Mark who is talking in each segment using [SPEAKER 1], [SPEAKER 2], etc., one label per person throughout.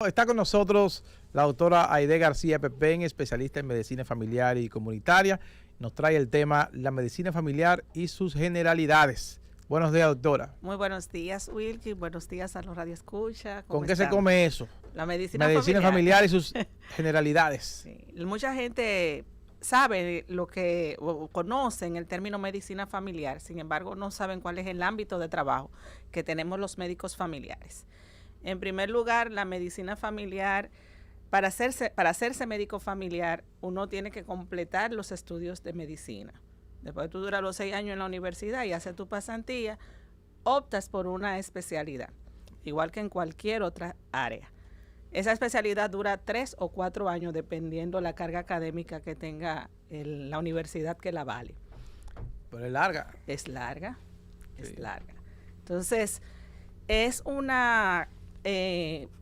[SPEAKER 1] Está con nosotros la doctora Aide García Pepén, especialista en medicina familiar y comunitaria. Nos trae el tema la medicina familiar y sus generalidades. Buenos días, doctora.
[SPEAKER 2] Muy buenos días, Wilkie. Buenos días a los radioescucha.
[SPEAKER 1] ¿Con qué se come eso?
[SPEAKER 2] La medicina
[SPEAKER 1] familiar y sus generalidades.
[SPEAKER 2] Sí. Mucha gente sabe o conocen el término medicina familiar, sin embargo no saben cuál es el ámbito de trabajo que tenemos los médicos familiares. En primer lugar, la medicina familiar, para hacerse médico familiar, uno tiene que completar los estudios de medicina. Después de tú duras los 6 años en la universidad y haces tu pasantía, optas por una especialidad, igual que en cualquier otra área. Esa especialidad dura 3 o 4 años, dependiendo la carga académica que tenga la universidad que la vale.
[SPEAKER 1] Pero es larga.
[SPEAKER 2] Es larga,
[SPEAKER 1] sí.
[SPEAKER 2] Es larga. Entonces, es una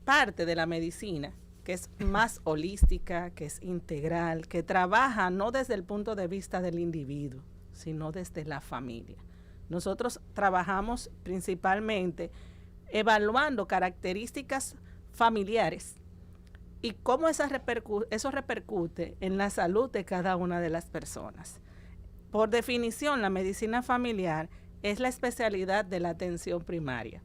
[SPEAKER 2] parte de la medicina que es más holística, que es integral, que trabaja no desde el punto de vista del individuo, sino desde la familia. Nosotros trabajamos principalmente evaluando características familiares y cómo eso repercute en la salud de cada una de las personas. Por definición, la medicina familiar es la especialidad de la atención primaria,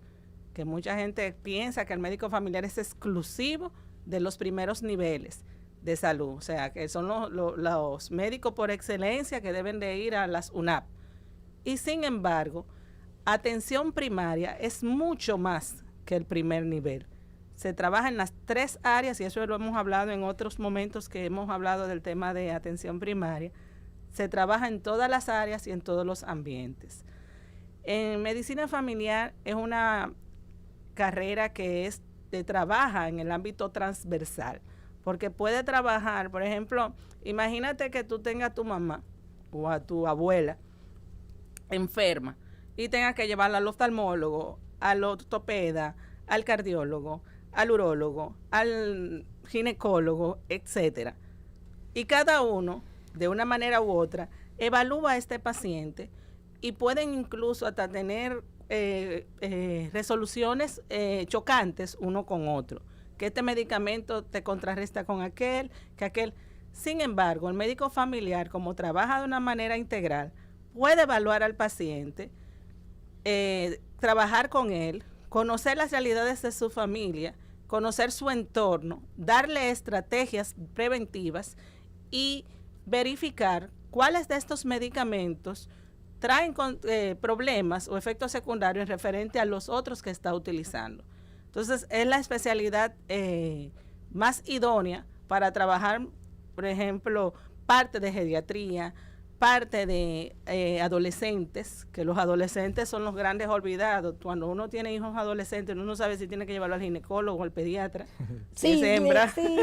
[SPEAKER 2] que mucha gente piensa que el médico familiar es exclusivo de los primeros niveles de salud, o sea, que son los médicos por excelencia que deben de ir a las UNAP. Y sin embargo, atención primaria es mucho más que el primer nivel. Se trabaja en las 3 áreas, y eso lo hemos hablado en otros momentos que hemos hablado del tema de atención primaria. Se trabaja en todas las áreas y en todos los ambientes. En medicina familiar es una carrera que trabaja en el ámbito transversal, porque puede trabajar, por ejemplo, imagínate que tú tengas a tu mamá o a tu abuela enferma y tengas que llevarla al oftalmólogo, al ortopeda, al cardiólogo, al urólogo, al ginecólogo, etcétera. Y cada uno, de una manera u otra, evalúa a este paciente y pueden incluso hasta tener resoluciones chocantes uno con otro, que este medicamento te contrarresta con aquel, que aquel. Sin embargo, el médico familiar, como trabaja de una manera integral, puede evaluar al paciente, trabajar con él, conocer las realidades de su familia, conocer su entorno, darle estrategias preventivas y verificar cuáles de estos medicamentos traen problemas o efectos secundarios en referente a los otros que está utilizando. Entonces, es la especialidad más idónea para trabajar, por ejemplo, parte de geriatría, parte de adolescentes, que los adolescentes son los grandes olvidados. Cuando uno tiene hijos adolescentes, uno no sabe si tiene que llevarlo al ginecólogo o al pediatra, si es hembra, sí.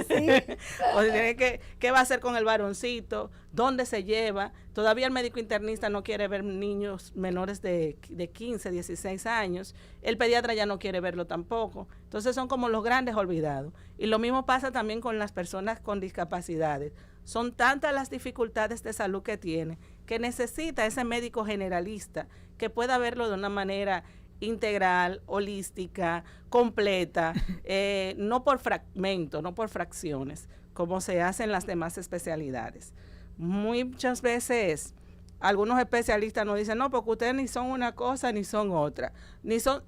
[SPEAKER 2] O si tiene qué va a hacer con el varoncito, dónde se lleva. Todavía el médico internista no quiere ver niños menores de 15, 16 años. El pediatra ya no quiere verlo tampoco. Entonces son como los grandes olvidados. Y lo mismo pasa también con las personas con discapacidades. Son tantas las dificultades de salud que tiene, que necesita ese médico generalista que pueda verlo de una manera integral, holística, completa, no por fragmentos, no por fracciones, como se hace en las demás especialidades. Muchas veces algunos especialistas nos dicen, no, porque ustedes ni son una cosa ni son otra,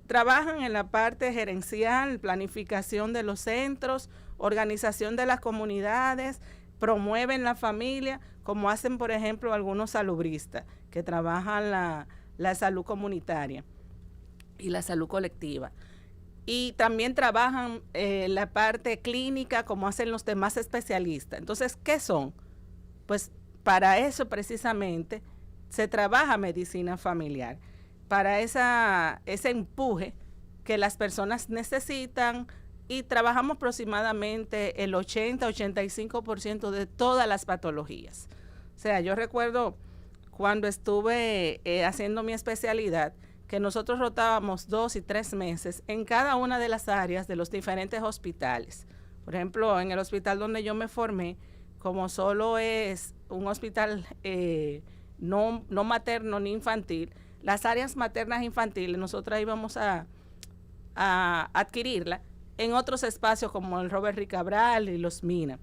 [SPEAKER 2] trabajan en la parte gerencial, planificación de los centros, organización de las comunidades, promueven la familia, como hacen, por ejemplo, algunos salubristas que trabajan la salud comunitaria y la salud colectiva. Y también trabajan la parte clínica, como hacen los demás especialistas. Entonces, ¿qué son? Pues para eso precisamente se trabaja medicina familiar, para ese empuje que las personas necesitan. Y trabajamos aproximadamente el 80-85% de todas las patologías. O sea, yo recuerdo cuando estuve haciendo mi especialidad, que nosotros rotábamos 2 y 3 meses en cada una de las áreas de los diferentes hospitales. Por ejemplo, en el hospital donde yo me formé, como solo es un hospital no materno ni infantil, las áreas maternas e infantiles nosotros íbamos a adquirirla en otros espacios como el Robert Rick Cabral y los Mina.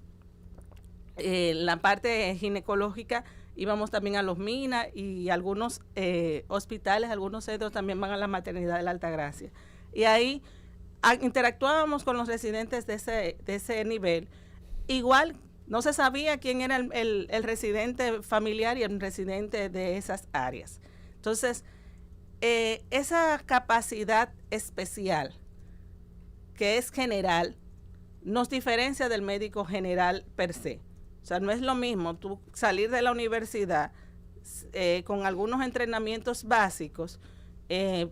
[SPEAKER 2] La parte ginecológica íbamos también a los Mina y algunos hospitales, algunos centros también van a la maternidad de la Altagracia. Y ahí interactuábamos con los residentes de ese nivel. Igual no se sabía quién era el residente familiar y el residente de esas áreas. Entonces, esa capacidad especial, que es general, nos diferencia del médico general per se. O sea, no es lo mismo tú salir de la universidad con algunos entrenamientos básicos,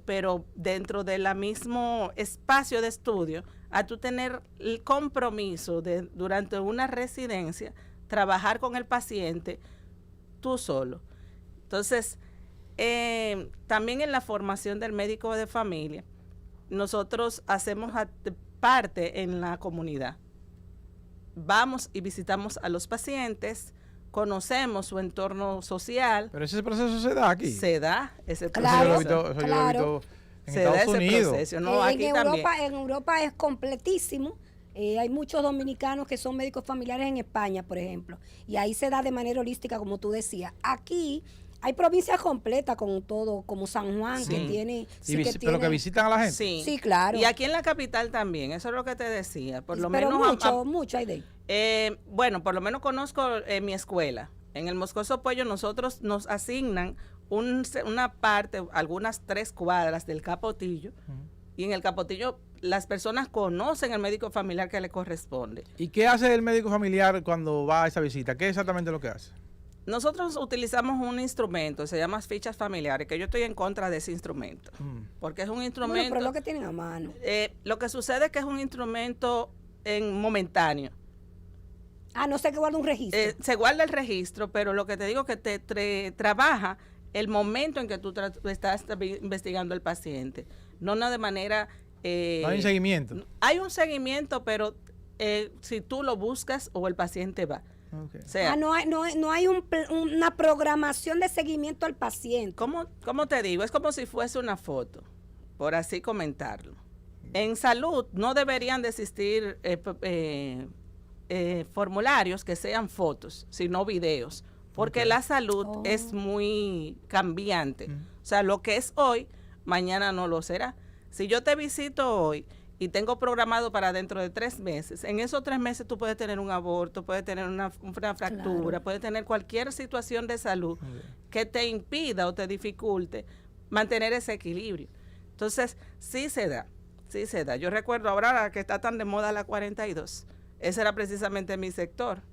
[SPEAKER 2] pero dentro del mismo espacio de estudio, a tú tener el compromiso de durante una residencia trabajar con el paciente tú solo. Entonces, también en la formación del médico de familia, nosotros hacemos parte en la comunidad. Vamos y visitamos a los pacientes, conocemos su entorno social.
[SPEAKER 1] Pero ese proceso se da aquí.
[SPEAKER 2] Se da ese proceso.
[SPEAKER 3] Claro,
[SPEAKER 1] Eso yo lo he visto en
[SPEAKER 2] Se
[SPEAKER 1] Estados
[SPEAKER 2] da ese
[SPEAKER 1] Unidos.
[SPEAKER 2] proceso. No, aquí también.
[SPEAKER 3] En Europa es completísimo. Hay muchos dominicanos que son médicos familiares en España, por ejemplo, y ahí se da de manera holística, como tú decías. Aquí hay provincias completas con todo, como San Juan,
[SPEAKER 2] Sí.
[SPEAKER 3] que tiene...
[SPEAKER 1] Pero que visitan a la gente.
[SPEAKER 3] Sí, claro.
[SPEAKER 2] Y aquí en la capital también, eso es lo que te decía. Por lo
[SPEAKER 3] Pero
[SPEAKER 2] menos
[SPEAKER 3] mucho hay de ahí.
[SPEAKER 2] bueno, por lo menos conozco mi escuela. En el Moscoso Puello nosotros nos asignan una parte, algunas 3 cuadras del Capotillo, y en el Capotillo las personas conocen al médico familiar que le corresponde.
[SPEAKER 1] ¿Y qué hace el médico familiar cuando va a esa visita? ¿Qué es exactamente lo que hace?
[SPEAKER 2] Nosotros utilizamos un instrumento, se llama fichas familiares, que yo estoy en contra de ese instrumento, porque es un instrumento...
[SPEAKER 3] Bueno, pero es lo que tienen a mano.
[SPEAKER 2] Lo que sucede es que es un instrumento momentáneo.
[SPEAKER 3] No sé que guarda un registro.
[SPEAKER 2] Se guarda el registro, pero lo que te digo es que te trabaja el momento en que tú estás investigando al paciente, no de manera...
[SPEAKER 1] no hay un seguimiento.
[SPEAKER 2] Hay un seguimiento, pero si tú lo buscas o el paciente va.
[SPEAKER 1] Okay.
[SPEAKER 2] O sea,
[SPEAKER 3] no hay una programación de seguimiento al paciente.
[SPEAKER 2] ¿Cómo te digo? Es como si fuese una foto, por así comentarlo. En salud no deberían de existir formularios que sean fotos, sino videos, porque la salud es muy cambiante. O sea, lo que es hoy, mañana no lo será. Si yo te visito hoy y tengo programado para dentro de 3 meses, en esos 3 meses tú puedes tener un aborto, puedes tener una fractura,
[SPEAKER 3] Claro.
[SPEAKER 2] puedes tener cualquier situación de salud que te impida o te dificulte mantener ese equilibrio. Entonces, sí se da. Yo recuerdo ahora que está tan de moda la 42. Ese era precisamente mi sector.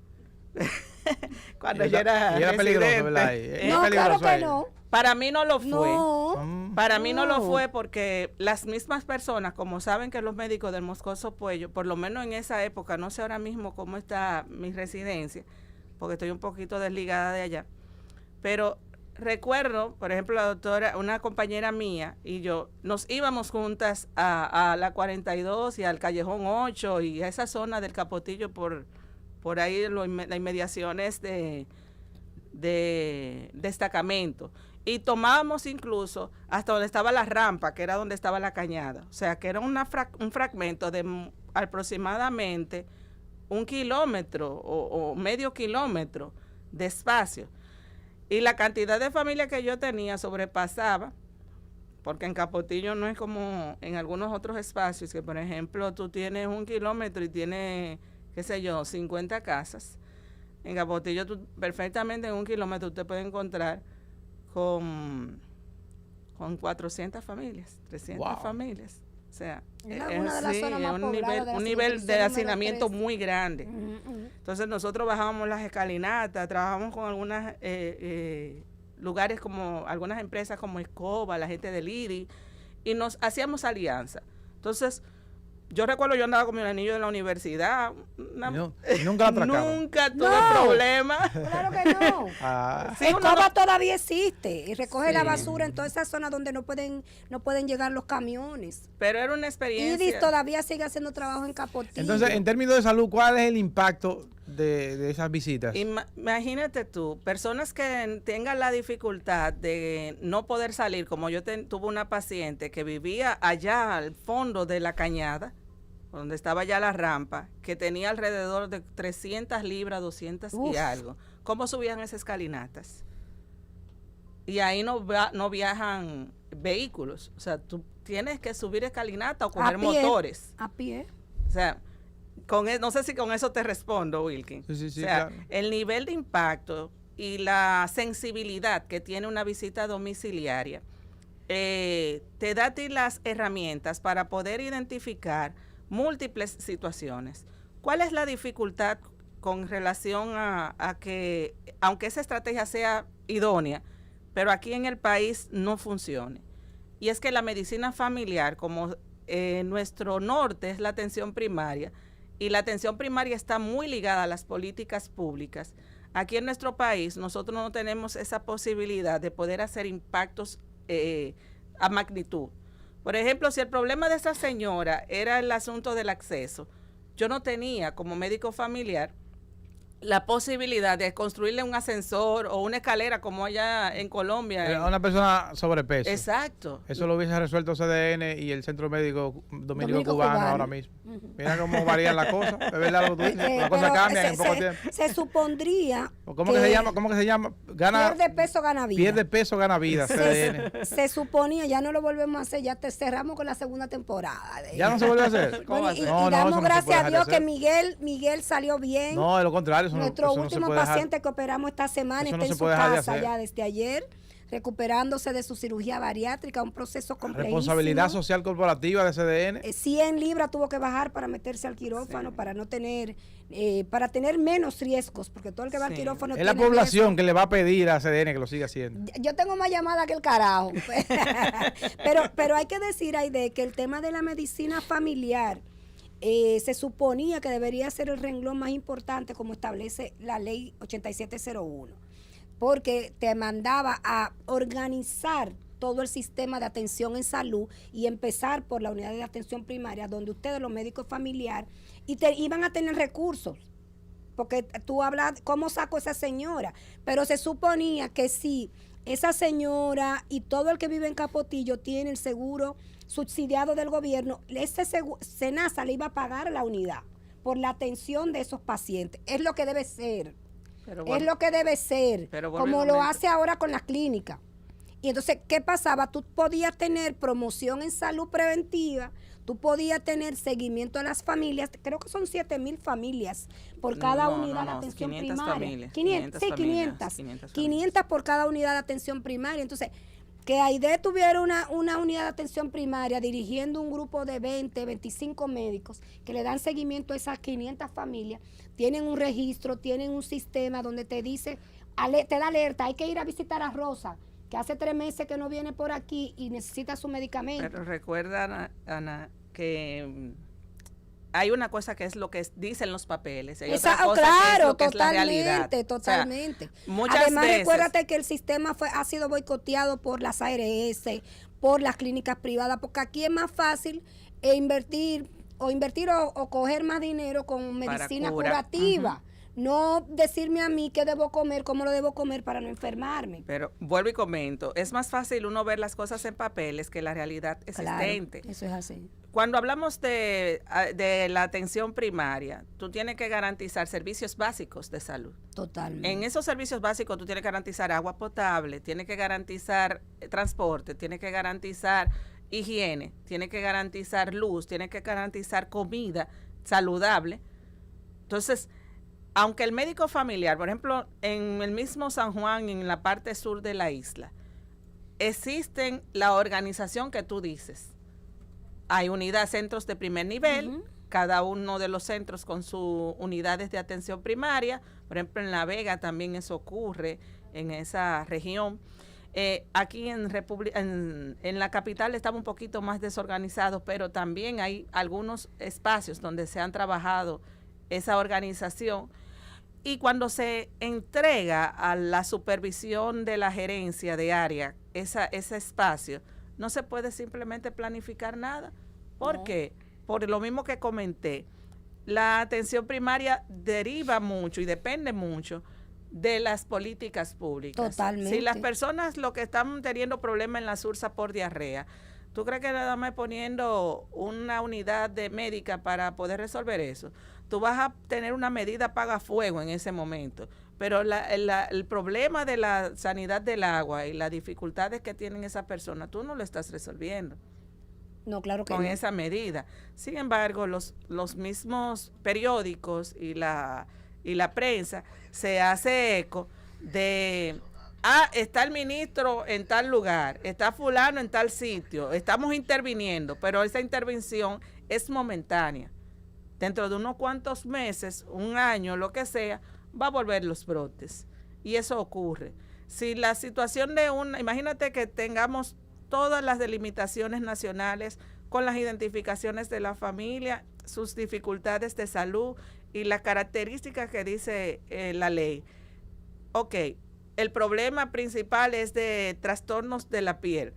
[SPEAKER 2] Cuando yo era
[SPEAKER 1] y era peligroso, ¿verdad?
[SPEAKER 3] No, claro que no.
[SPEAKER 2] Para mí no lo fue.
[SPEAKER 3] No.
[SPEAKER 2] Para mí no lo fue porque las mismas personas, como saben que los médicos del Moscoso Puello, por lo menos en esa época, no sé ahora mismo cómo está mi residencia, porque estoy un poquito desligada de allá, pero recuerdo, por ejemplo, la doctora, una compañera mía y yo, nos íbamos juntas a la 42 y al Callejón 8 y a esa zona del Capotillo por ahí las inmediaciones de destacamento. Y tomábamos incluso hasta donde estaba la rampa, que era donde estaba la cañada. O sea, que era un fragmento de aproximadamente 1 kilómetro o medio kilómetro de espacio. Y la cantidad de familias que yo tenía sobrepasaba, porque en Capotillo no es como en algunos otros espacios, que por ejemplo tú tienes 1 kilómetro y tienes, qué sé yo, 50 casas. En Capotillo tú perfectamente en 1 kilómetro usted puede encontrar con 400 familias, 300 familias. O sea,
[SPEAKER 3] es una de las zonas más pobladas de la
[SPEAKER 2] un nivel de hacinamiento
[SPEAKER 3] 3.
[SPEAKER 2] muy grande. Entonces nosotros bajábamos las escalinatas, trabajamos con algunas lugares como, algunas empresas como Escoba, la gente del IRI, y nos hacíamos alianza. Entonces, yo recuerdo, yo andaba con mi anillo de la universidad.
[SPEAKER 1] Nunca la atracaron.
[SPEAKER 2] Nunca tuve problema.
[SPEAKER 3] Claro que no.
[SPEAKER 2] Sí,
[SPEAKER 3] Escoba todavía existe y recoge la basura en toda esa zona donde no pueden llegar los camiones.
[SPEAKER 2] Pero era una experiencia.
[SPEAKER 3] IDIS todavía sigue haciendo trabajo en Capotillo.
[SPEAKER 1] Entonces, en términos de salud, ¿cuál es el impacto de esas visitas?
[SPEAKER 2] Imagínate tú, personas que tengan la dificultad de no poder salir, como yo tuve una paciente que vivía allá al fondo de la cañada, donde estaba ya la rampa, que tenía alrededor de 300 libras, 200 y algo. ¿Cómo subían esas escalinatas? Y ahí no viajan vehículos. O sea, tú tienes que subir escalinata o coger motores.
[SPEAKER 3] A pie.
[SPEAKER 2] O sea, no sé si con eso te respondo, Wilkin.
[SPEAKER 1] Sí,
[SPEAKER 2] o sea, claro. El nivel de impacto y la sensibilidad que tiene una visita domiciliaria te da a ti las herramientas para poder identificar múltiples situaciones. ¿Cuál es la dificultad con relación a que, aunque esa estrategia sea idónea, pero aquí en el país no funcione? Y es que la medicina familiar, como nuestro norte es la atención primaria, y la atención primaria está muy ligada a las políticas públicas, aquí en nuestro país nosotros no tenemos esa posibilidad de poder hacer impactos a magnitud. Por ejemplo, si el problema de esa señora era el asunto del acceso, yo no tenía como médico familiar la posibilidad de construirle un ascensor o una escalera como allá en Colombia.
[SPEAKER 1] Era una persona sobrepeso.
[SPEAKER 2] Exacto.
[SPEAKER 1] Eso lo hubiese resuelto CDN y el Centro Médico Dominico Cubano ahora mismo. Mira cómo varían las cosas. Es verdad lo que tú dices. Las cosas cambian en poco tiempo.
[SPEAKER 3] Se supondría.
[SPEAKER 1] ¿Cómo que se llama? ¿Cómo que se llama?
[SPEAKER 3] Pierde peso, gana vida.
[SPEAKER 1] Pierde peso, gana vida. CDN.
[SPEAKER 3] Se suponía, ya no lo volvemos a hacer, ya te cerramos con la segunda temporada.
[SPEAKER 1] ¿Ya no se vuelve a hacer?
[SPEAKER 3] Bueno, y damos gracias a Dios que Miguel salió bien.
[SPEAKER 1] No, de lo contrario.
[SPEAKER 3] Nuestro último paciente que operamos esta semana está en su casa ya desde ayer, recuperándose de su cirugía bariátrica, un proceso complejísimo.
[SPEAKER 1] Responsabilidad social corporativa de CDN.
[SPEAKER 3] 100 libras tuvo que bajar para meterse al quirófano, para no tener, para tener menos riesgos, porque todo el que va al quirófano
[SPEAKER 1] es la población riesgo. Que le va a pedir a CDN que lo siga haciendo.
[SPEAKER 3] Yo tengo más llamada que el carajo. pero hay que decir, Aide, que el tema de la medicina familiar se suponía que debería ser el renglón más importante, como establece la ley 8701, porque te mandaba a organizar todo el sistema de atención en salud y empezar por la unidad de atención primaria, donde ustedes, los médicos familiares, iban a tener recursos. Porque tú hablas, ¿cómo saco a esa señora? Pero se suponía que si esa señora y todo el que vive en Capotillo tiene el seguro subsidiado del gobierno, ese SENASA le iba a pagar a la unidad por la atención de esos pacientes. Es lo que debe ser. Es lo que debe ser, como lo hace ahora con las clínicas. Y entonces, ¿qué pasaba? Tú podías tener promoción en salud preventiva, tú podías tener seguimiento a las familias, creo que son 7,000 familias por cada unidad de atención
[SPEAKER 2] 500
[SPEAKER 3] primaria.
[SPEAKER 2] Familias,
[SPEAKER 3] 500 por cada unidad de atención primaria. Entonces, que Aide tuviera una unidad de atención primaria dirigiendo un grupo de 20, 25 médicos que le dan seguimiento a esas 500 familias, tienen un registro, tienen un sistema donde te dice, te da alerta, hay que ir a visitar a Rosa, que hace 3 meses que no viene por aquí y necesita su medicamento.
[SPEAKER 2] Pero recuerda, Ana, que hay una cosa que es lo que dicen los papeles. Hay otra cosa que es lo que es la realidad.
[SPEAKER 3] Totalmente.
[SPEAKER 2] O sea,
[SPEAKER 3] además,
[SPEAKER 2] veces,
[SPEAKER 3] recuérdate que el sistema ha sido boicoteado por las ARS, por las clínicas privadas, porque aquí es más fácil invertir o coger más dinero con medicina curativa. No decirme a mí qué debo comer, cómo lo debo comer para no enfermarme.
[SPEAKER 2] Pero vuelvo y comento, es más fácil uno ver las cosas en papeles que la realidad existente.
[SPEAKER 3] Claro, eso es así.
[SPEAKER 2] Cuando hablamos de la atención primaria, tú tienes que garantizar servicios básicos de salud.
[SPEAKER 3] Totalmente.
[SPEAKER 2] En esos servicios básicos tú tienes que garantizar agua potable, tienes que garantizar transporte, tienes que garantizar higiene, tienes que garantizar luz, tienes que garantizar comida saludable. Entonces, aunque el médico familiar, por ejemplo, en el mismo San Juan, en la parte sur de la isla, existen la organización que tú dices. Hay centros de primer nivel, cada uno de los centros con sus unidades de atención primaria. Por ejemplo, en La Vega también eso ocurre, en esa región. Aquí en la capital estamos un poquito más desorganizados, pero también hay algunos espacios donde se han trabajado esa organización. Y cuando se entrega a la supervisión de la gerencia de área ese espacio, no se puede simplemente planificar nada. ¿Por qué? Por lo mismo que comenté, la atención primaria deriva mucho y depende mucho de las políticas públicas.
[SPEAKER 3] Totalmente.
[SPEAKER 2] Si las personas lo que están teniendo problemas en la SURSA por diarrea, ¿Tú crees que nada más poniendo una unidad de médica para poder resolver eso? Tú vas a tener una medida apagafuego en ese momento. Pero el problema de la sanidad del agua y las dificultades que tienen esas personas, tú no lo estás resolviendo.
[SPEAKER 3] No, claro que
[SPEAKER 2] con
[SPEAKER 3] no.
[SPEAKER 2] esa medida. Sin embargo, los mismos periódicos y la prensa se hace eco de, está el ministro en tal lugar, está fulano en tal sitio, estamos interviniendo, pero esa intervención es momentánea. Dentro de unos cuantos meses, un año, lo que sea, va a volver los brotes. Y eso ocurre. Si la situación imagínate que tengamos todas las delimitaciones nacionales con las identificaciones de la familia, sus dificultades de salud y las características que dice la ley. Ok, el problema principal es de trastornos de la piel,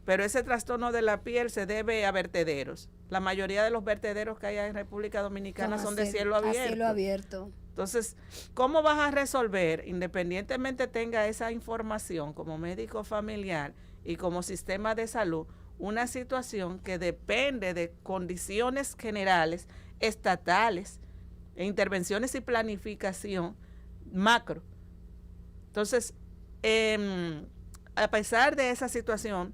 [SPEAKER 2] pero ese trastorno de la piel se debe a vertederos. La mayoría de los vertederos que hay en República Dominicana son de cielo abierto.
[SPEAKER 3] Cielo abierto.
[SPEAKER 2] Entonces, ¿cómo vas a resolver, independientemente tenga esa información como médico familiar y como sistema de salud, una situación que depende de condiciones generales, estatales, e intervenciones y planificación macro? Entonces, a pesar de esa situación,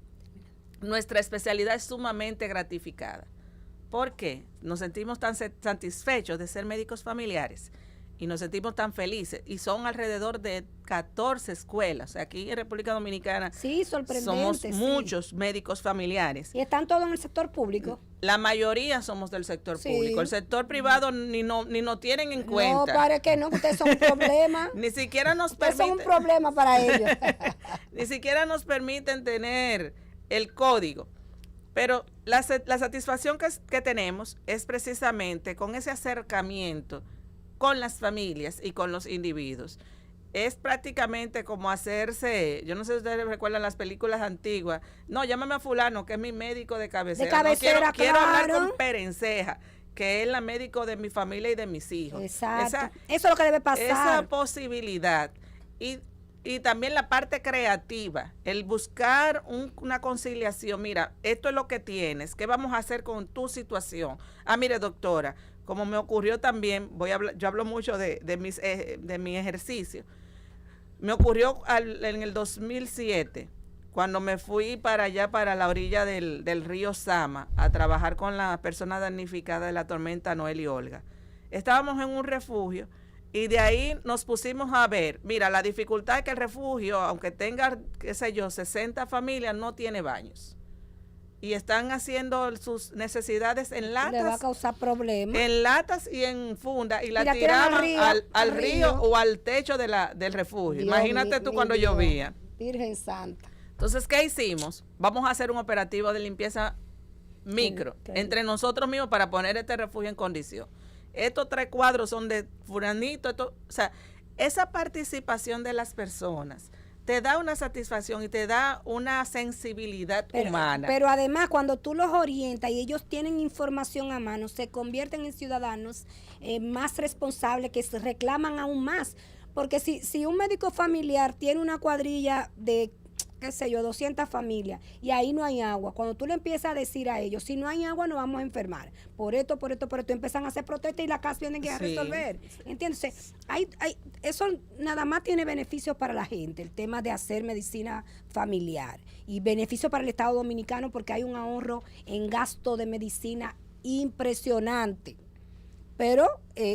[SPEAKER 2] nuestra especialidad es sumamente gratificada. ¿Por qué? Nos sentimos tan satisfechos de ser médicos familiares y nos sentimos tan felices, y son alrededor de 14 escuelas. O sea, aquí en República Dominicana
[SPEAKER 3] sí,
[SPEAKER 2] somos muchos médicos familiares.
[SPEAKER 3] ¿Y están todos en el sector público?
[SPEAKER 2] La mayoría somos del sector público. El sector privado ni nos tienen en cuenta.
[SPEAKER 3] No, para que no, ustedes son un problema.
[SPEAKER 2] Ni siquiera nos permiten.
[SPEAKER 3] Son un problema para ellos.
[SPEAKER 2] Ni siquiera nos permiten tener el código. Pero la satisfacción que tenemos es precisamente con ese acercamiento con las familias y con los individuos. Es prácticamente como hacerse, yo no sé si ustedes recuerdan las películas antiguas, no, llámame a fulano, que es mi médico de cabecera.
[SPEAKER 3] De cabecera,
[SPEAKER 2] no, quiero hablar con Perenceja, que es la médico de mi familia y de mis hijos.
[SPEAKER 3] Exacto. Eso es lo que debe pasar.
[SPEAKER 2] Esa posibilidad. Y también la parte creativa, el buscar una conciliación. Mira, esto es lo que tienes, ¿qué vamos a hacer con tu situación? Mire, doctora, como me ocurrió también, yo hablo mucho de mi ejercicio. Me ocurrió en el 2007, cuando me fui para allá, para la orilla del río Sama, a trabajar con las personas damnificadas de la tormenta Noel y Olga. Estábamos en un refugio y de ahí nos pusimos a ver, mira, la dificultad es que el refugio, aunque tenga, qué sé yo, 60 familias, no tiene baños. Y están haciendo sus necesidades en latas.
[SPEAKER 3] Le va a causar problemas.
[SPEAKER 2] En latas y en funda, y la tiraban al río o al techo del refugio. Dios, imagínate tú cuando llovía.
[SPEAKER 3] Virgen Santa.
[SPEAKER 2] Entonces, ¿qué hicimos? Vamos a hacer un operativo de limpieza micro entre nosotros mismos para poner este refugio en condición. Estos 3 cuadros son de fulanito. O sea, esa participación de las personas te da una satisfacción y te da una sensibilidad humana.
[SPEAKER 3] Pero además, cuando tú los orientas y ellos tienen información a mano, se convierten en ciudadanos más responsables, que se reclaman aún más. Porque si un médico familiar tiene una cuadrilla de, qué sé yo, 200 familias y ahí no hay agua, cuando tú le empiezas a decir a ellos, si no hay agua nos vamos a enfermar, por esto, empiezan a hacer protestas y la casa tienen que resolver. ¿Entiendes? Eso nada más tiene beneficios para la gente, el tema de hacer medicina familiar, y beneficios para el Estado Dominicano porque hay un ahorro en gasto de medicina impresionante. Pero,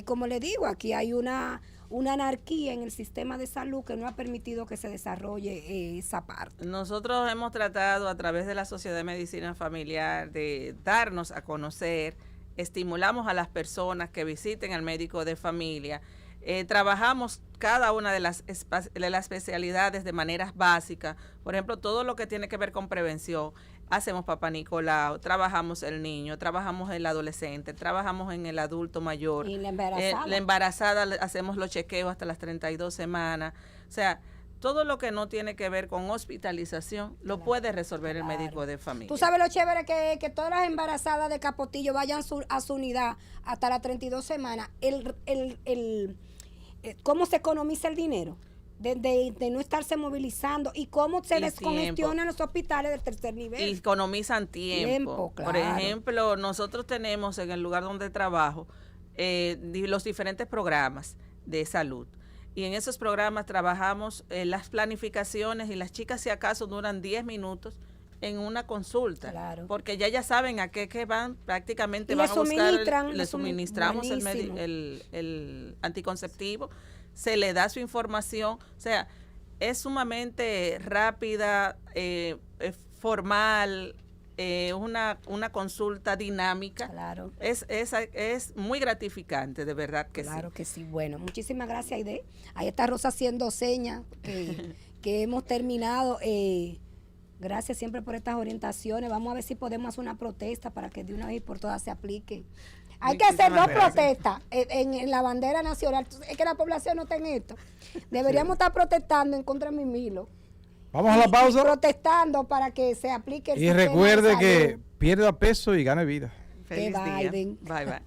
[SPEAKER 3] como le digo, aquí hay una anarquía en el sistema de salud que no ha permitido que se desarrolle esa parte.
[SPEAKER 2] Nosotros hemos tratado a través de la Sociedad de Medicina Familiar de darnos a conocer, estimulamos a las personas que visiten al médico de familia, trabajamos cada una de las especialidades de maneras básicas, por ejemplo, todo lo que tiene que ver con prevención. Hacemos Papá Nicolau, trabajamos el niño, trabajamos el adolescente, trabajamos en el adulto mayor.
[SPEAKER 3] Y la embarazada.
[SPEAKER 2] La embarazada hacemos los chequeos hasta las 32 semanas. O sea, todo lo que no tiene que ver con hospitalización lo puede resolver el médico de familia.
[SPEAKER 3] Tú sabes lo chévere que todas las embarazadas de Capotillo vayan a su unidad hasta las 32 semanas. ¿Cómo se economiza el dinero? de no estarse movilizando y cómo se
[SPEAKER 2] Y
[SPEAKER 3] descongestionan los hospitales del tercer nivel.
[SPEAKER 2] Y economizan tiempo.
[SPEAKER 3] Claro.
[SPEAKER 2] Por ejemplo, nosotros tenemos en el lugar donde trabajo los diferentes programas de salud. Y en esos programas trabajamos las planificaciones y las chicas si acaso duran 10 minutos en una consulta,
[SPEAKER 3] Claro.
[SPEAKER 2] porque ya saben a qué van, prácticamente
[SPEAKER 3] Y
[SPEAKER 2] van a buscar,
[SPEAKER 3] le
[SPEAKER 2] le suministramos
[SPEAKER 3] buenísimo.
[SPEAKER 2] el anticonceptivo, se le da su información, o sea, es sumamente rápida, formal, una consulta dinámica.
[SPEAKER 3] Claro.
[SPEAKER 2] Es muy gratificante, de verdad que
[SPEAKER 3] Claro
[SPEAKER 2] sí.
[SPEAKER 3] que sí. Bueno, muchísimas gracias, Aide. Ahí está Rosa haciendo señas que hemos terminado. Gracias siempre por estas orientaciones. Vamos a ver si podemos hacer una protesta para que de una vez por todas se aplique. Hay que hacer dos protestas en la bandera nacional. Es que la población no está en esto. Deberíamos estar protestando en contra de Mimilo.
[SPEAKER 1] Vamos a la pausa.
[SPEAKER 3] Y protestando para que se aplique el
[SPEAKER 1] Y
[SPEAKER 3] sistema de
[SPEAKER 1] recuerde
[SPEAKER 3] salud.
[SPEAKER 1] que pierda peso y gane vida.
[SPEAKER 2] Feliz
[SPEAKER 3] Que
[SPEAKER 2] día.
[SPEAKER 3] Biden.
[SPEAKER 2] Bye, bye.